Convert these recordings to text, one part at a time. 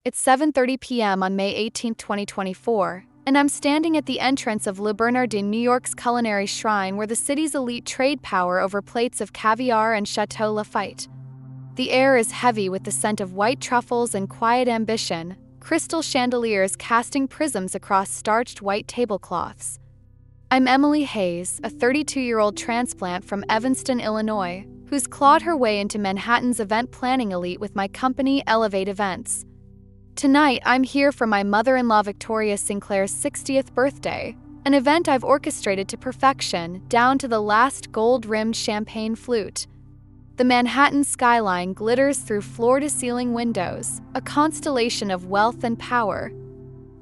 It's 7:30 p.m. on May 18, 2024, and I'm standing at the entrance of Le Bernardin, New York's culinary shrine where the city's elite trade power over plates of caviar and Chateau Lafite. The air is heavy with the scent of white truffles and quiet ambition, crystal chandeliers casting prisms across starched white tablecloths. I'm Emily Hayes, a 32-year-old transplant from Evanston, Illinois, who's clawed her way into Manhattan's event planning elite with my company, Elevate Events. Tonight, I'm here for my mother-in-law Victoria Sinclair's 60th birthday, an event I've orchestrated to perfection, down to the last gold-rimmed champagne flute. The Manhattan skyline glitters through floor-to-ceiling windows, a constellation of wealth and power.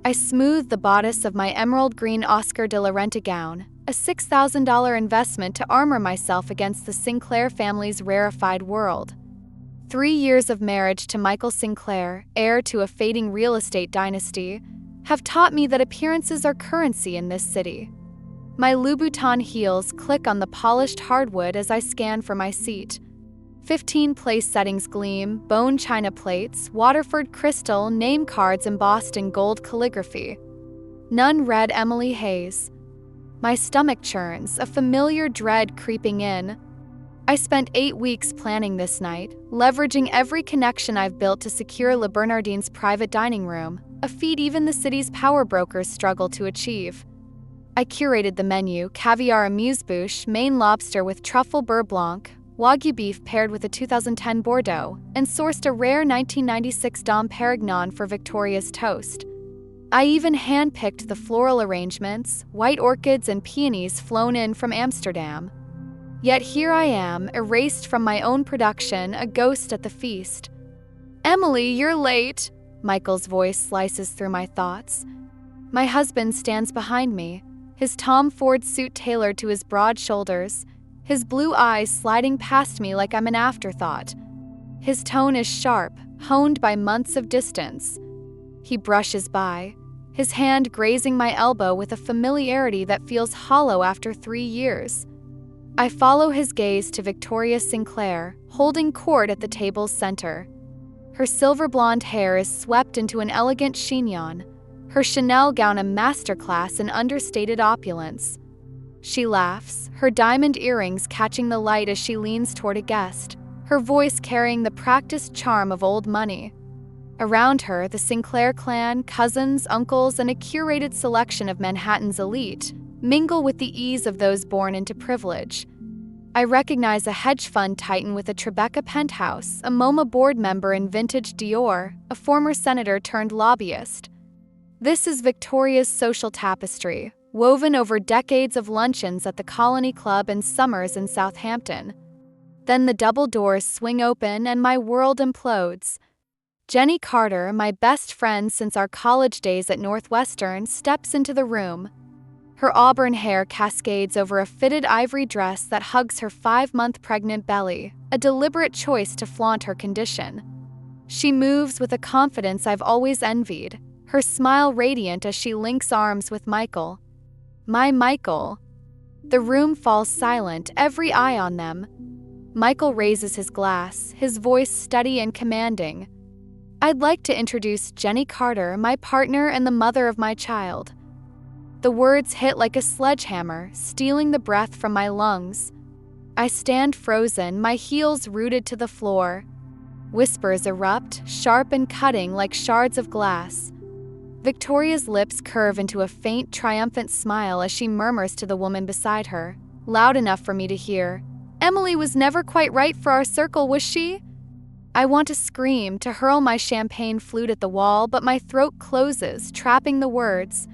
I smooth the bodice of my emerald green Oscar de la Renta gown, a $6,000 investment to armor myself against the Sinclair family's rarefied world. 3 years of marriage to Michael Sinclair, heir to a fading real estate dynasty, have taught me that appearances are currency in this city. My Louboutin heels click on the polished hardwood as I scan for my seat. 15 place settings gleam, bone china plates, Waterford crystal, name cards embossed in gold calligraphy. None read Emily Hayes. My stomach churns, a familiar dread creeping in. I spent 8 weeks planning this night, leveraging every connection I've built to secure Le Bernardin's private dining room, a feat even the city's power brokers struggle to achieve. I curated the menu: caviar amuse-bouche, Maine lobster with truffle beurre blanc, Wagyu beef paired with a 2010 Bordeaux, and sourced a rare 1996 Dom Perignon for Victoria's toast. I even hand-picked the floral arrangements, white orchids and peonies flown in from Amsterdam. Yet here I am, erased from my own production, a ghost at the feast. "Emily, you're late," Michael's voice slices through my thoughts. My husband stands behind me, his Tom Ford suit tailored to his broad shoulders, his blue eyes sliding past me like I'm an afterthought. His tone is sharp, honed by months of distance. He brushes by, his hand grazing my elbow with a familiarity that feels hollow after 3 years. I follow his gaze to Victoria Sinclair, holding court at the table's center. Her silver blonde hair is swept into an elegant chignon, her Chanel gown a masterclass in understated opulence. She laughs, her diamond earrings catching the light as she leans toward a guest, her voice carrying the practiced charm of old money. Around her, the Sinclair clan, cousins, uncles, and a curated selection of Manhattan's elite mingle with the ease of those born into privilege. I recognize a hedge fund titan with a Tribeca penthouse, a MoMA board member in vintage Dior, a former senator turned lobbyist. This is Victoria's social tapestry, woven over decades of luncheons at the Colony Club and summers in Southampton. Then the double doors swing open and my world implodes. Jenie Carter, my best friend since our college days at Northwestern, steps into the room. Her auburn hair cascades over a fitted ivory dress that hugs her 5-month pregnant belly, a deliberate choice to flaunt her condition. She moves with a confidence I've always envied, her smile radiant as she links arms with Michael. My Michael. The room falls silent, every eye on them. Michael raises his glass, his voice steady and commanding. "I'd like to introduce Jenie Carter, my partner and the mother of my child." The words hit like a sledgehammer, stealing the breath from my lungs. I stand frozen, my heels rooted to the floor. Whispers erupt, sharp and cutting like shards of glass. Victoria's lips curve into a faint, triumphant smile as she murmurs to the woman beside her, loud enough for me to hear, "Emily was never quite right for our circle, was she?" I want to scream, to hurl my champagne flute at the wall, but my throat closes, trapping the words.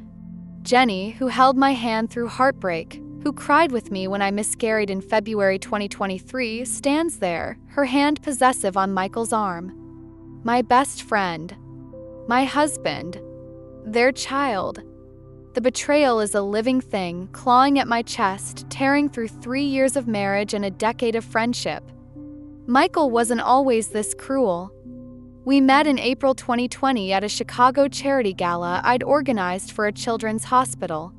Jenie, who held my hand through heartbreak, who cried with me when I miscarried in February 2023, stands there, her hand possessive on Michael's arm. My best friend. My husband. Their child. The betrayal is a living thing, clawing at my chest, tearing through 3 years of marriage and a decade of friendship. Michael wasn't always this cruel. We met in April 2020 at a Chicago charity gala I'd organized for a children's hospital.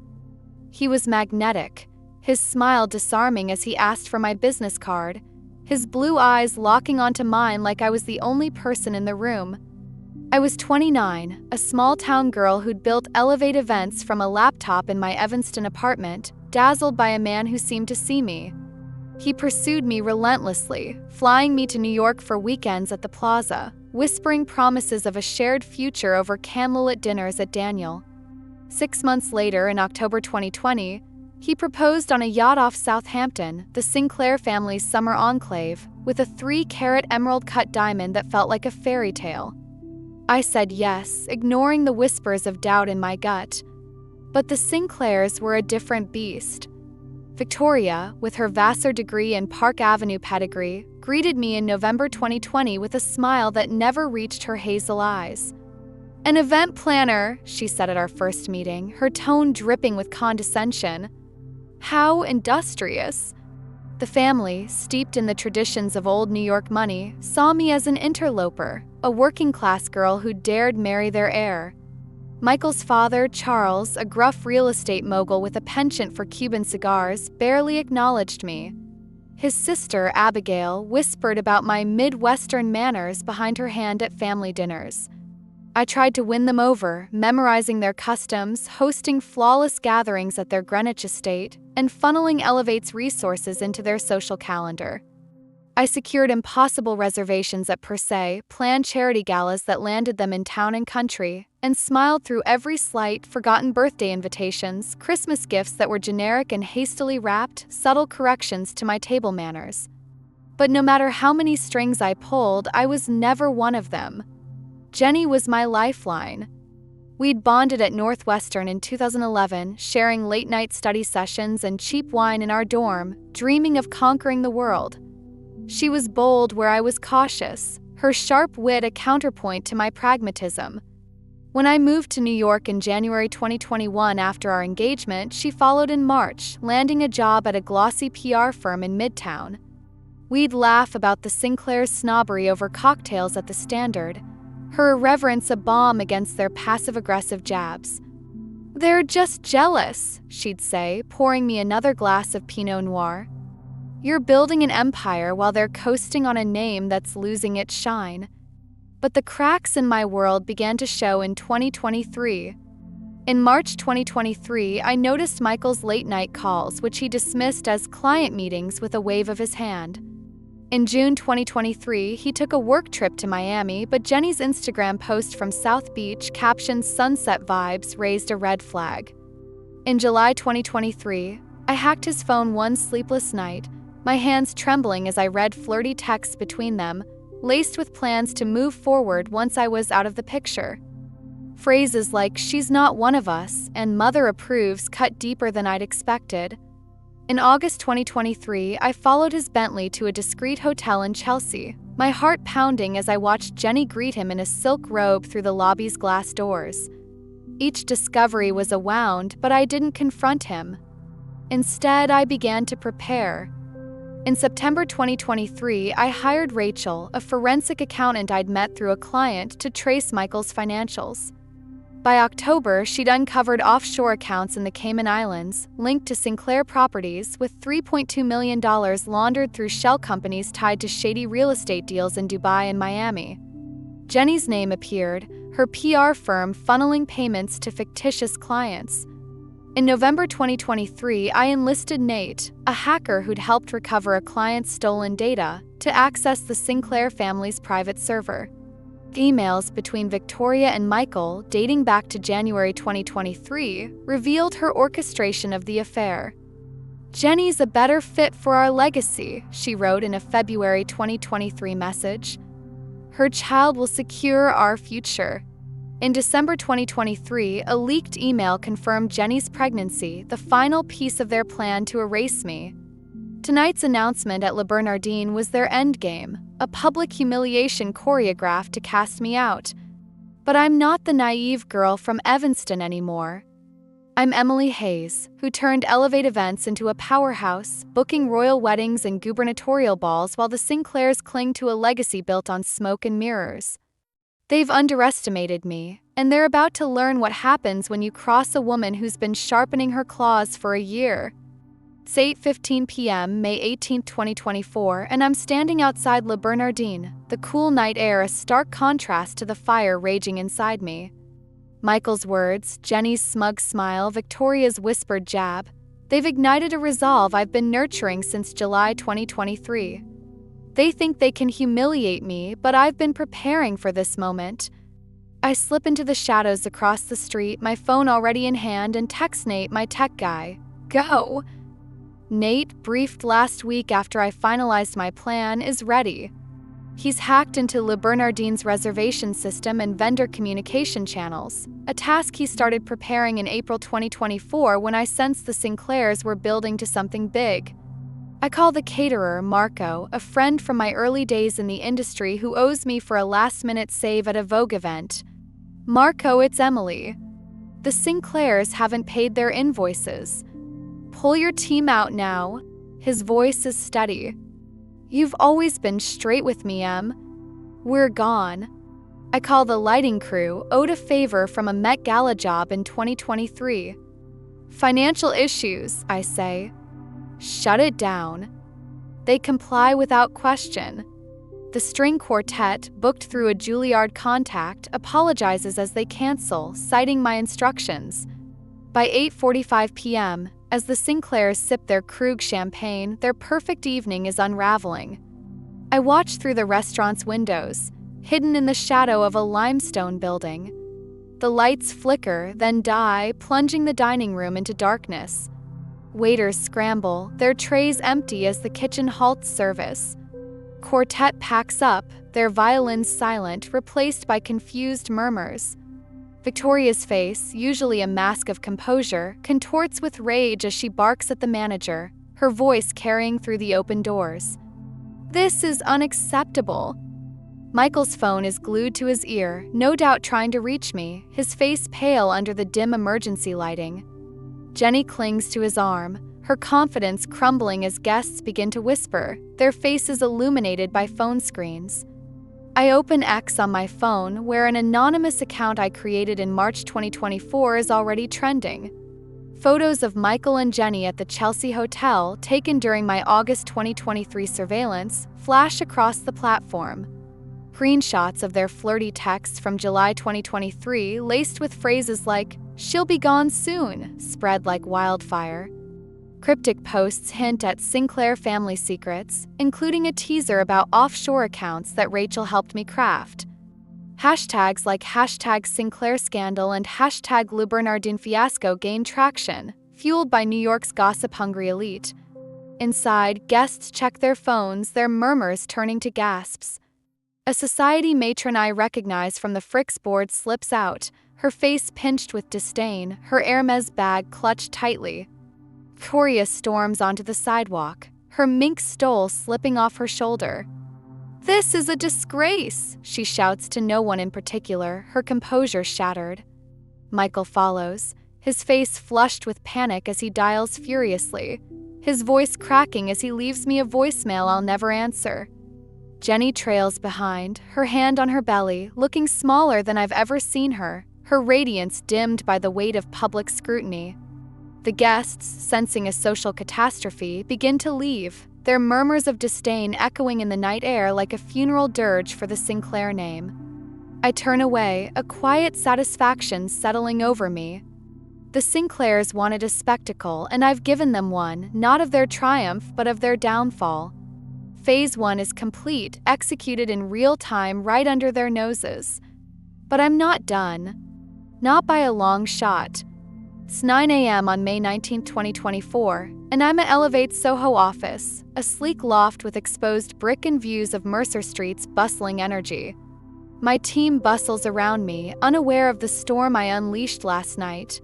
He was magnetic, his smile disarming as he asked for my business card, his blue eyes locking onto mine like I was the only person in the room. I was 29, a small-town girl who'd built Elevate events from a laptop in my Evanston apartment, dazzled by a man who seemed to see me. He pursued me relentlessly, flying me to New York for weekends at the plaza, whispering promises of a shared future over candlelit dinners at Daniel. 6 months later, in October 2020, he proposed on a yacht off Southampton, the Sinclair family's summer enclave, with a 3-carat emerald-cut diamond that felt like a fairy tale. I said yes, ignoring the whispers of doubt in my gut. But the Sinclairs were a different beast. Victoria, with her Vassar degree and Park Avenue pedigree, greeted me in November 2020 with a smile that never reached her hazel eyes. "An event planner," she said at our first meeting, her tone dripping with condescension. How industrious. The family, steeped in the traditions of old New York money, saw me as an interloper, a working-class girl who dared marry their heir. Michael's father, Charles, a gruff real estate mogul with a penchant for Cuban cigars, barely acknowledged me. His sister, Abigail, whispered about my Midwestern manners behind her hand at family dinners. I tried to win them over, memorizing their customs, hosting flawless gatherings at their Greenwich estate, and funneling Elevate's resources into their social calendar. I secured impossible reservations at Per Se, planned charity galas that landed them in town and country, and smiled through every slight, forgotten birthday invitations, Christmas gifts that were generic and hastily wrapped, subtle corrections to my table manners. But no matter how many strings I pulled, I was never one of them. Jenie was my lifeline. We'd bonded at Northwestern in 2011, sharing late-night study sessions and cheap wine in our dorm, dreaming of conquering the world. She was bold where I was cautious, her sharp wit a counterpoint to my pragmatism. When I moved to New York in January 2021 after our engagement, she followed in March, landing a job at a glossy PR firm in Midtown. We'd laugh about the Sinclair's snobbery over cocktails at the Standard, her irreverence a balm against their passive-aggressive jabs. "They're just jealous," she'd say, pouring me another glass of Pinot Noir. "You're building an empire while they're coasting on a name that's losing its shine." But the cracks in my world began to show in 2023. In March 2023, I noticed Michael's late-night calls, which he dismissed as client meetings with a wave of his hand. In June 2023, he took a work trip to Miami, but Jenie's Instagram post from South Beach captioned "sunset vibes" raised a red flag. In July 2023, I hacked his phone one sleepless night, my hands trembling as I read flirty texts between them, laced with plans to move forward once I was out of the picture. Phrases like "she's not one of us" and "mother approves" cut deeper than I'd expected. In August 2023, I followed his Bentley to a discreet hotel in Chelsea, my heart pounding as I watched Jenie greet him in a silk robe through the lobby's glass doors. Each discovery was a wound, but I didn't confront him. Instead, I began to prepare. In September 2023, I hired Rachel, a forensic accountant I'd met through a client, to trace Michael's financials. By October, she'd uncovered offshore accounts in the Cayman Islands, linked to Sinclair properties, with $3.2 million laundered through shell companies tied to shady real estate deals in Dubai and Miami. Jenie's name appeared, her PR firm funneling payments to fictitious clients. In November 2023, I enlisted Nate, a hacker who'd helped recover a client's stolen data, to access the Sinclair family's private server. Emails between Victoria and Michael, dating back to January 2023, revealed her orchestration of the affair. "Jenie's a better fit for our legacy," she wrote in a February 2023 message. "Her child will secure our future." In December 2023, a leaked email confirmed Jenie's pregnancy, the final piece of their plan to erase me. Tonight's announcement at Bernardin was their endgame, a public humiliation choreographed to cast me out. But I'm not the naive girl from Evanston anymore. I'm Emily Hayes, who turned Elevate events into a powerhouse, booking royal weddings and gubernatorial balls while the Sinclairs cling to a legacy built on smoke and mirrors. They've underestimated me, and they're about to learn what happens when you cross a woman who's been sharpening her claws for a year. It's 8:15 p.m., May 18, 2024, and I'm standing outside Le Bernardin, the cool night air a stark contrast to the fire raging inside me. Michael's words, Jenie's smug smile, Victoria's whispered jab, they've ignited a resolve I've been nurturing since July 2023. They think they can humiliate me, but I've been preparing for this moment. I slip into the shadows across the street, my phone already in hand, and text Nate, my tech guy. Go! Nate, briefed last week after I finalized my plan, is ready. He's hacked into Le Bernardin's reservation system and vendor communication channels, a task he started preparing in April 2024 when I sensed the Sinclairs were building to something big. I call the caterer, Marco, a friend from my early days in the industry who owes me for a last-minute save at a Vogue event. Marco, it's Emily. The Sinclairs haven't paid their invoices. Pull your team out now. His voice is steady. You've always been straight with me, Em. We're gone. I call the lighting crew, owed a favor from a Met Gala job in 2023. Financial issues, I say. Shut it down. They comply without question. The string quartet, booked through a Juilliard contact, apologizes as they cancel, citing my instructions. By 8:45 p.m., as the Sinclairs sip their Krug champagne, their perfect evening is unraveling. I watch through the restaurant's windows, hidden in the shadow of a limestone building. The lights flicker, then die, plunging the dining room into darkness. Waiters scramble, their trays empty as the kitchen halts service. Quartet packs up, their violins silent, replaced by confused murmurs. Victoria's face, usually a mask of composure, contorts with rage as she barks at the manager, her voice carrying through the open doors. This is unacceptable. Michael's phone is glued to his ear, no doubt trying to reach me, his face pale under the dim emergency lighting. Jenie clings to his arm, her confidence crumbling as guests begin to whisper, their faces illuminated by phone screens. I open X on my phone, where an anonymous account I created in March 2024 is already trending. Photos of Michael and Jenie at the Chelsea Hotel, taken during my August 2023 surveillance, flash across the platform. Screenshots of their flirty texts from July 2023, laced with phrases like, "She'll be gone soon," spread like wildfire. Cryptic posts hint at Sinclair family secrets, including a teaser about offshore accounts that Rachel helped me craft. Hashtags like #Sinclair scandal and #Le Bernardin fiasco gain traction, fueled by New York's gossip-hungry elite. Inside, guests check their phones, their murmurs turning to gasps. A society matron I recognize from the Fricks board slips out, her face pinched with disdain, her Hermes bag clutched tightly. Victoria storms onto the sidewalk, her mink stole slipping off her shoulder. "This is a disgrace," she shouts to no one in particular, her composure shattered. Michael follows, his face flushed with panic as he dials furiously, his voice cracking as he leaves me a voicemail I'll never answer. Jenie trails behind, her hand on her belly, looking smaller than I've ever seen her, her radiance dimmed by the weight of public scrutiny. The guests, sensing a social catastrophe, begin to leave, their murmurs of disdain echoing in the night air like a funeral dirge for the Sinclair name. I turn away, a quiet satisfaction settling over me. The Sinclairs wanted a spectacle, and I've given them one, not of their triumph, but of their downfall. Phase 1 is complete, executed in real time right under their noses. But I'm not done. Not by a long shot. It's 9 a.m. on May 19, 2024, and I'm at Elevate Soho office, a sleek loft with exposed brick and views of Mercer Street's bustling energy. My team bustles around me, unaware of the storm I unleashed last night.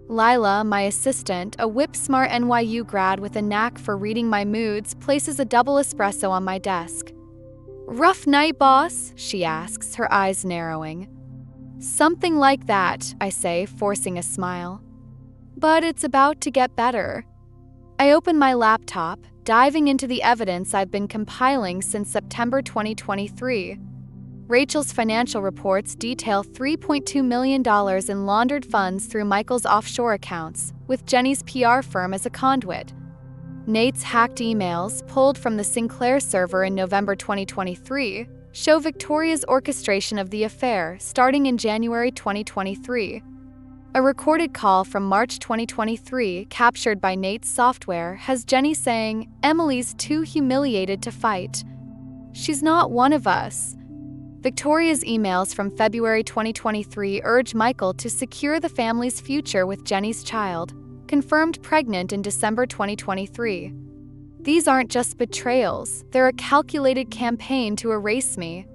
Lila, my assistant, a whip-smart NYU grad with a knack for reading my moods, places a double espresso on my desk. "Rough night, boss?" she asks, her eyes narrowing. "Something like that," I say, forcing a smile. But it's about to get better. I open my laptop, diving into the evidence I've been compiling since September 2023. Rachel's financial reports detail $3.2 million in laundered funds through Michael's offshore accounts, with Jenie's PR firm as a conduit. Nate's hacked emails, pulled from the Sinclair server in November 2023, show Victoria's orchestration of the affair starting in January 2023. A recorded call from March 2023, captured by Nate's software, has Jenie saying, "Emily's too humiliated to fight. She's not one of us." Victoria's emails from February 2023 urge Michael to secure the family's future with Jenie's child, confirmed pregnant in December 2023. These aren't just betrayals, they're a calculated campaign to erase me.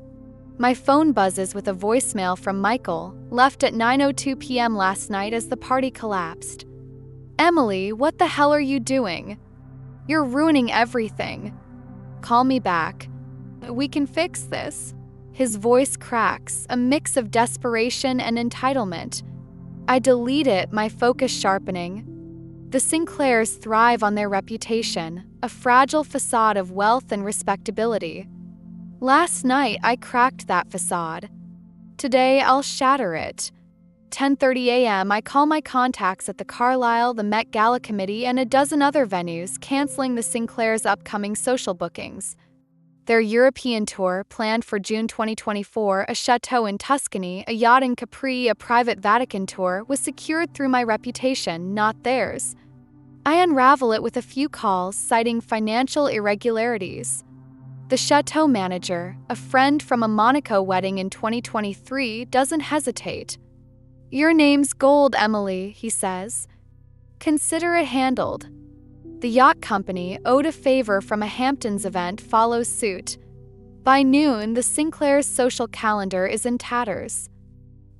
My phone buzzes with a voicemail from Michael, left at 9:02 p.m. last night as the party collapsed. "Emily, what the hell are you doing? You're ruining everything. Call me back. We can fix this." His voice cracks, a mix of desperation and entitlement. I delete it, my focus sharpening. The Sinclairs thrive on their reputation, a fragile facade of wealth and respectability. Last night, I cracked that facade. Today, I'll shatter it. 10:30 a.m., I call my contacts at the Carlisle, the Met Gala Committee, and a dozen other venues, canceling the Sinclairs' upcoming social bookings. Their European tour, planned for June 2024, a chateau in Tuscany, a yacht in Capri, a private Vatican tour, was secured through my reputation, not theirs. I unravel it with a few calls, citing financial irregularities. The chateau manager, a friend from a Monaco wedding in 2023, doesn't hesitate. "Your name's gold, Emily," he says. "Consider it handled." The yacht company, owed a favor from a Hamptons event, follows suit. By noon, the Sinclair's social calendar is in tatters.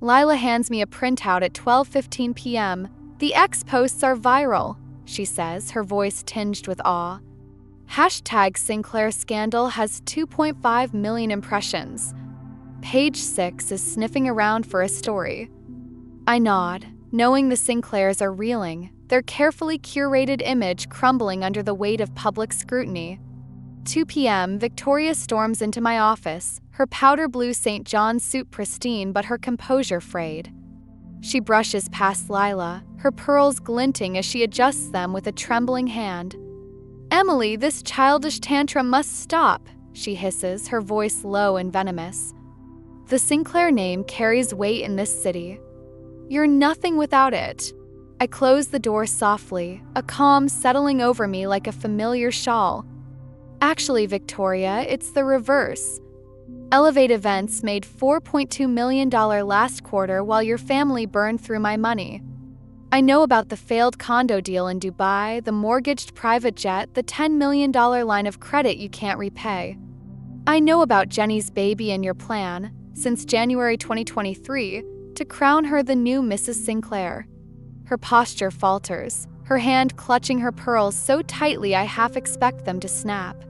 Lila hands me a printout at 12:15 p.m. "The X posts are viral," she says, her voice tinged with awe. #Sinclair scandal has 2.5 million impressions. Page 6 is sniffing around for a story. I nod, knowing the Sinclairs are reeling, their carefully curated image crumbling under the weight of public scrutiny. 2 p.m., Victoria storms into my office, her powder blue St. John's suit pristine but her composure frayed. She brushes past Lila, her pearls glinting as she adjusts them with a trembling hand. "Emily, this childish tantrum must stop," she hisses, her voice low and venomous. The Sinclair name carries weight in this city. You're nothing without it. I close the door softly, a calm settling over me like a familiar shawl. Actually, Victoria, it's the reverse. Elevate Events made $4.2 million last quarter while your family burned through my money. I know about the failed condo deal in Dubai, the mortgaged private jet, the $10 million line of credit you can't repay. I know about Jenie's baby and your plan, since January 2023, to crown her the new Mrs. Sinclair. Her posture falters, her hand clutching her pearls so tightly I half expect them to snap.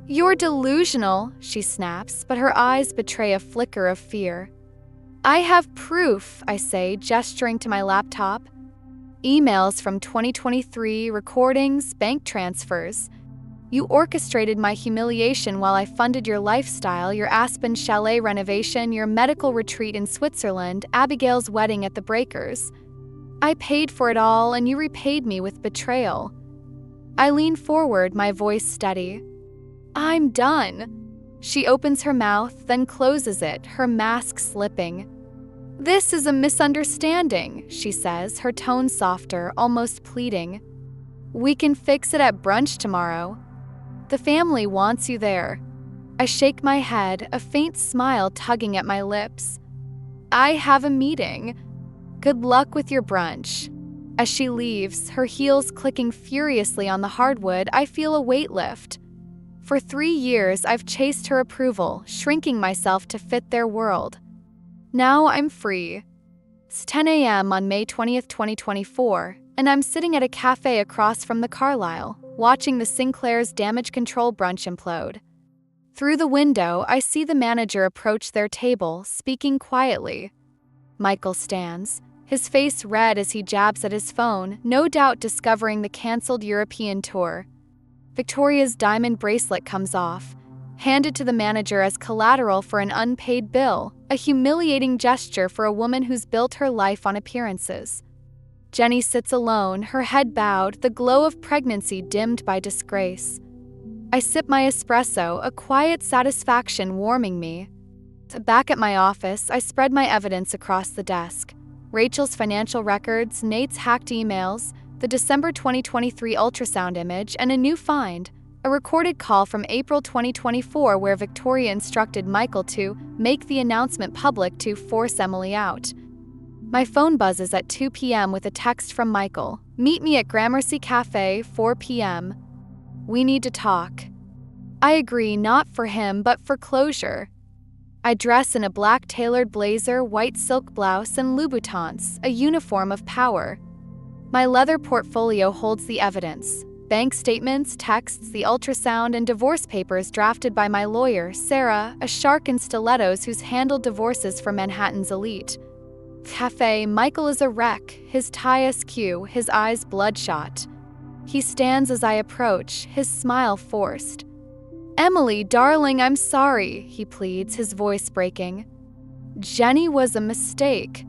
"You're delusional," she snaps, but her eyes betray a flicker of fear. "I have proof," I say, gesturing to my laptop. Emails from 2023, recordings, bank transfers. You orchestrated my humiliation while I funded your lifestyle, your Aspen chalet renovation, your medical retreat in Switzerland, Abigail's wedding at the Breakers. I paid for it all, and you repaid me with betrayal. I lean forward, my voice steady. "I'm done." She opens her mouth, then closes it, her mask slipping. "This is a misunderstanding," she says, her tone softer, almost pleading. "We can fix it at brunch tomorrow. The family wants you there." I shake my head, a faint smile tugging at my lips. "I have a meeting. Good luck with your brunch." As she leaves, her heels clicking furiously on the hardwood, I feel a weight lift. For 3 years, I've chased her approval, shrinking myself to fit their world. Now I'm free. It's 10 a.m. on May 20th, 2024, and I'm sitting at a cafe across from the Carlisle, watching the Sinclair's damage control brunch implode. Through the window, I see the manager approach their table, speaking quietly. Michael stands, his face red as he jabs at his phone, no doubt discovering the canceled European tour. Victoria's diamond bracelet comes off, handed to the manager as collateral for an unpaid bill, a humiliating gesture for a woman who's built her life on appearances. Jenie sits alone, her head bowed, the glow of pregnancy dimmed by disgrace. I sip my espresso, a quiet satisfaction warming me. Back at my office, I spread my evidence across the desk. Rachel's financial records, Nate's hacked emails, the December 2023 ultrasound image, and a new find, a recorded call from April 2024 where Victoria instructed Michael to make the announcement public to force Emily out. My phone buzzes at 2 p.m. with a text from Michael. Meet me at Gramercy Cafe, 4 p.m. We need to talk. I agree, not for him, but for closure. I dress in a black tailored blazer, white silk blouse, and Louboutins, a uniform of power. My leather portfolio holds the evidence: bank statements, texts, the ultrasound, and divorce papers drafted by my lawyer, Sarah, a shark in stilettos who's handled divorces for Manhattan's elite. Cafe, Michael is a wreck, his tie askew, his eyes bloodshot. He stands as I approach, his smile forced. "Emily, darling, I'm sorry," he pleads, his voice breaking. "Jenie was a mistake.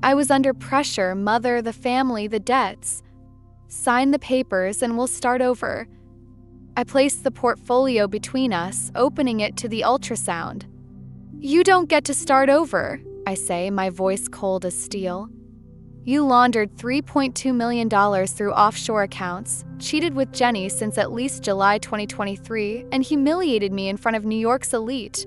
I was under pressure, mother, the family, the debts. Sign the papers and we'll start over." I place the portfolio between us, opening it to the ultrasound. "You don't get to start over," I say, my voice cold as steel. "You laundered $3.2 million through offshore accounts, cheated with Jenie since at least July 2023, and humiliated me in front of New York's elite.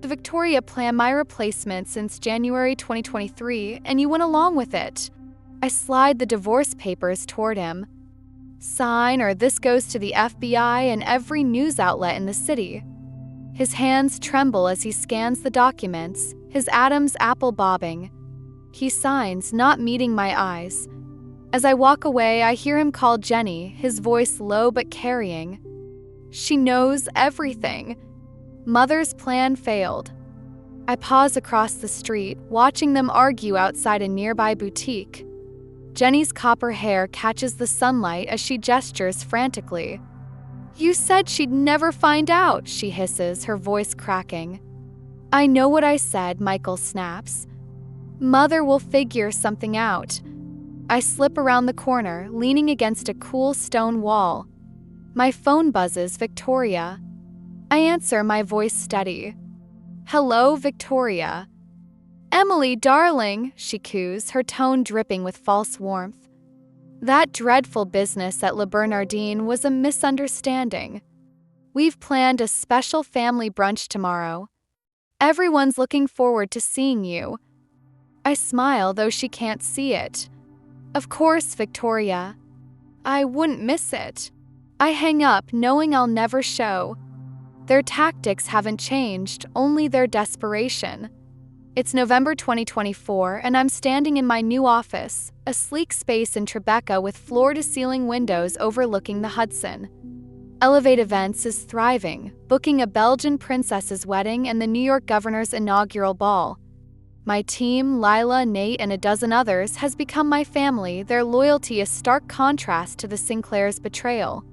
The Victoria planned my replacement since January 2023, and you went along with it." I slide the divorce papers toward him. "Sign, or this goes to the FBI and every news outlet in the city." His hands tremble as he scans the documents, his Adam's apple bobbing. He signs, not meeting my eyes. As I walk away, I hear him call Jenie, his voice low but carrying. "She knows everything. Mother's plan failed." I pause across the street, watching them argue outside a nearby boutique. Jenie's copper hair catches the sunlight as she gestures frantically. "You said she'd never find out," she hisses, her voice cracking. "I know what I said," Michael snaps. "Mother will figure something out." I slip around the corner, leaning against a cool stone wall. My phone buzzes, Victoria. I answer, my voice steady. "Hello, Victoria." "Emily, darling," she coos, her tone dripping with false warmth. "That dreadful business at Bernardin was a misunderstanding. We've planned a special family brunch tomorrow. Everyone's looking forward to seeing you." I smile, though she can't see it. "Of course, Victoria. I wouldn't miss it." I hang up, knowing I'll never show. Their tactics haven't changed, only their desperation. It's November 2024, and I'm standing in my new office, a sleek space in Tribeca with floor-to-ceiling windows overlooking the Hudson. Elevate Events is thriving, booking a Belgian princess's wedding and the New York governor's inaugural ball. My team, Lila, Nate, and a dozen others, has become my family, their loyalty a stark contrast to the Sinclair's betrayal.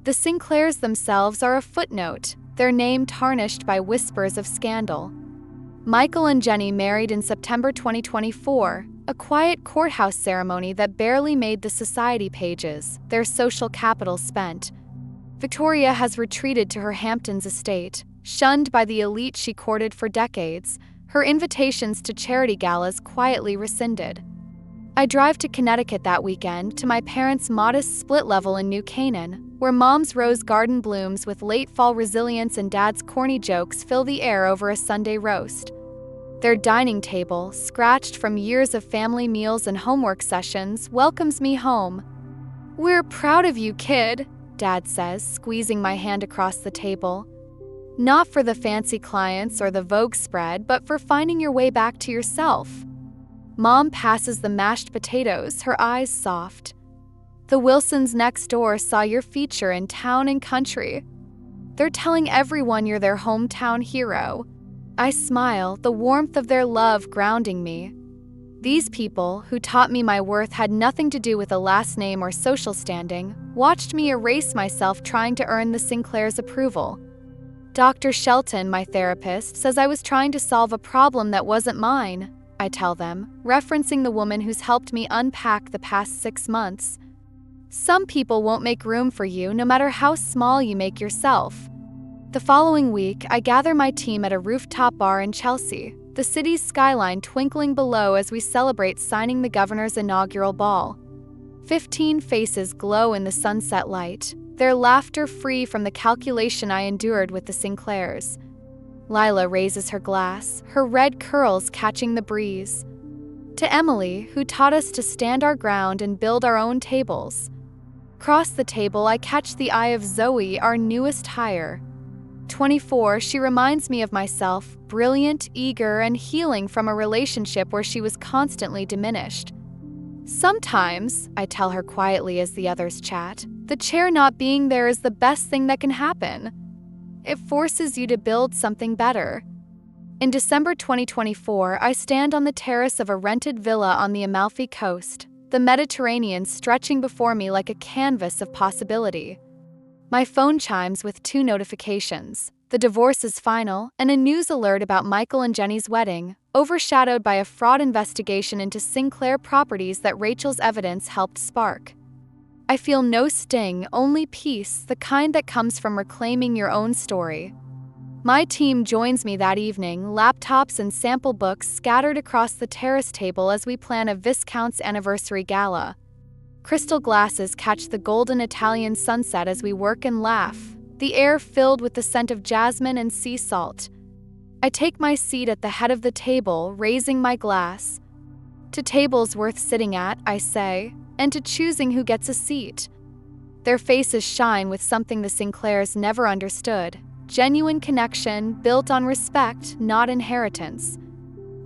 The Sinclairs themselves are a footnote, their name tarnished by whispers of scandal. Michael and Jenie married in September 2024, a quiet courthouse ceremony that barely made the society pages, their social capital spent. Victoria has retreated to her Hamptons estate, shunned by the elite she courted for decades, her invitations to charity galas quietly rescinded. I drive to Connecticut that weekend, to my parents' modest split level in New Canaan, where Mom's rose garden blooms with late fall resilience and Dad's corny jokes fill the air over a Sunday roast. Their dining table, scratched from years of family meals and homework sessions, welcomes me home. "We're proud of you, kid," Dad says, squeezing my hand across the table. "Not for the fancy clients or the Vogue spread, but for finding your way back to yourself." Mom passes the mashed potatoes, her eyes soft. "The Wilsons next door saw your feature in Town and Country. They're telling everyone you're their hometown hero." I smile, the warmth of their love grounding me. These people, who taught me my worth had nothing to do with a last name or social standing, watched me erase myself trying to earn the Sinclair's approval. Dr. Shelton, my therapist, says I was trying to solve a problem that wasn't mine, I tell them, referencing the woman who's helped me unpack the past 6 months. Some people won't make room for you no matter how small you make yourself. The following week, I gather my team at a rooftop bar in Chelsea, the city's skyline twinkling below as we celebrate signing the governor's inaugural ball. 15 faces glow in the sunset light, their laughter free from the calculation I endured with the Sinclairs. Lila raises her glass, her red curls catching the breeze. To Emily, who taught us to stand our ground and build our own tables. Across the table, I catch the eye of Zoe, our newest hire. 24, she reminds me of myself, brilliant, eager, and healing from a relationship where she was constantly diminished. Sometimes, I tell her quietly as the others chat, the chair not being there is the best thing that can happen. It forces you to build something better. In December 2024, I stand on the terrace of a rented villa on the Amalfi Coast, the Mediterranean stretching before me like a canvas of possibility. My phone chimes with 2 notifications. The divorce is final, and a news alert about Michael and Jenie's wedding, overshadowed by a fraud investigation into Sinclair properties that Rachel's evidence helped spark. I feel no sting, only peace, the kind that comes from reclaiming your own story. My team joins me that evening, laptops and sample books scattered across the terrace table as we plan a Viscount's anniversary gala. Crystal glasses catch the golden Italian sunset as we work and laugh, the air filled with the scent of jasmine and sea salt. I take my seat at the head of the table, raising my glass. To tables worth sitting at, I say, and to choosing who gets a seat. Their faces shine with something the Sinclairs never understood. Genuine connection built on respect, not inheritance.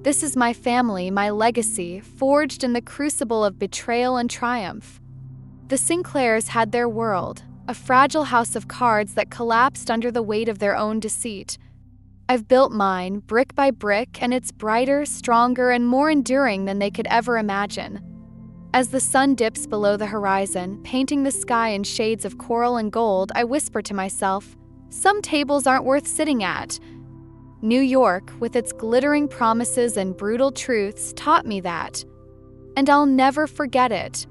This is my family, my legacy, forged in the crucible of betrayal and triumph. The Sinclairs had their world, a fragile house of cards that collapsed under the weight of their own deceit. I've built mine, brick by brick, and it's brighter, stronger, and more enduring than they could ever imagine. As the sun dips below the horizon, painting the sky in shades of coral and gold, I whisper to myself, some tables aren't worth sitting at. New York, with its glittering promises and brutal truths, taught me that. And I'll never forget it.